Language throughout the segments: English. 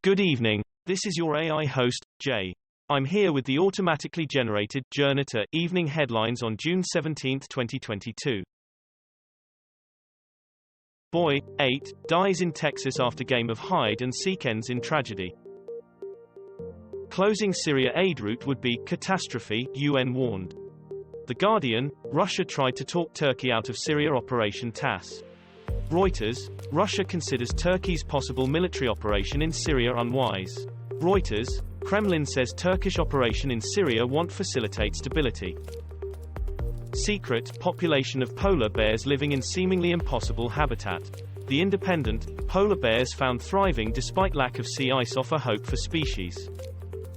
Good evening, this is your AI host, Jay. I'm here with the automatically generated Journato evening headlines on June 17, 2022. Boy, 8, dies in Texas after game of hide and seek ends in tragedy. Closing Syria aid route would be catastrophe, UN warned. The Guardian, Russia tried to talk Turkey out of Syria Operation TASS. Reuters, Russia considers Turkey's possible military operation in Syria unwise. Reuters, Kremlin says Turkish operation in Syria won't facilitate stability. Secret, population of polar bears living in seemingly impossible habitat. The Independent, polar bears found thriving despite lack of sea ice offer hope for species.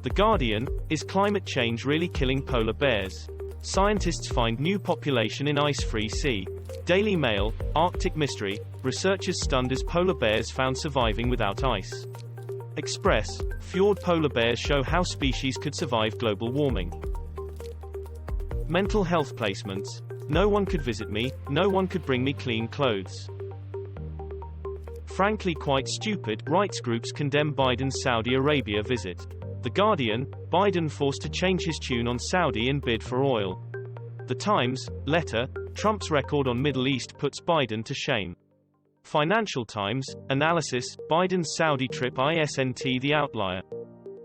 The Guardian, is climate change really killing polar bears? Scientists find new population in ice-free sea. Daily Mail, Arctic mystery, researchers stunned as polar bears found surviving without ice. Express, fjord polar bears show how species could survive global warming. Mental health placements. No one could visit me, no one could bring me clean clothes. Frankly quite stupid, rights groups condemn Biden's Saudi Arabia visit. The Guardian, Biden forced to change his tune on Saudi in bid for oil. The Times, letter, Trump's record on Middle East puts Biden to shame. Financial Times, analysis, Biden's Saudi trip isn't the outlier.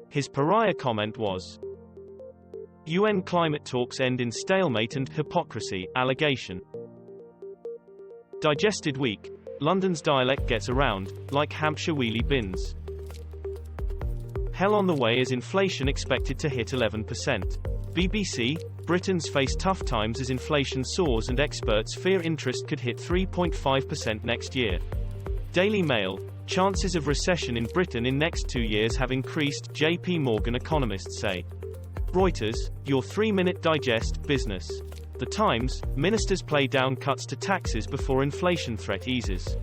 His pariah comment was, UN climate talks end in stalemate and hypocrisy, allegation. Digested week, London's dialect gets around, like Hampshire wheelie bins. Hell on the way as inflation expected to hit 11%. BBC, Britons face tough times as inflation soars and experts fear interest could hit 3.5% next year. Daily Mail, chances of recession in Britain in next 2 years have increased, JP Morgan economists say. Reuters, your 3-minute digest, business. The Times, ministers play down cuts to taxes before inflation threat eases.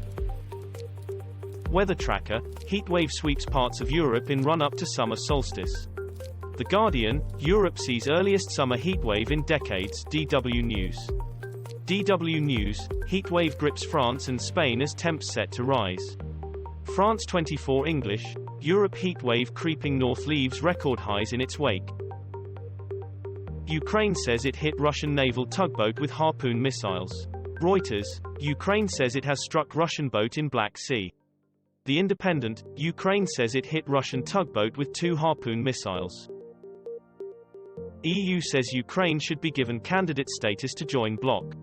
Weather tracker, heatwave sweeps parts of Europe in run-up to summer solstice. The Guardian, Europe sees earliest summer heatwave in decades, DW News. DW News, heatwave grips France and Spain as temps set to rise. France 24 English, Europe heatwave creeping north leaves record highs in its wake. Ukraine says it hit Russian naval tugboat with Harpoon missiles. Reuters, Ukraine says it has struck Russian boat in Black Sea. The Independent, Ukraine says it hit Russian tugboat with 2 Harpoon missiles. EU says Ukraine should be given candidate status to join bloc.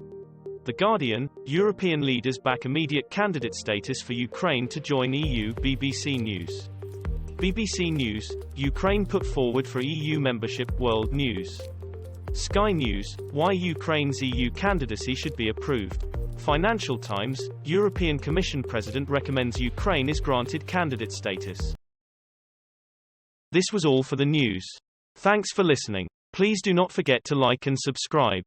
The Guardian, European leaders back immediate candidate status for Ukraine to join EU. BBC News. BBC News, Ukraine put forward for EU membership. World News. Sky News, why Ukraine's EU candidacy should be approved. Financial Times, European Commission President recommends Ukraine is granted candidate status. This was all for the news. Thanks for listening. Please do not forget to like and subscribe.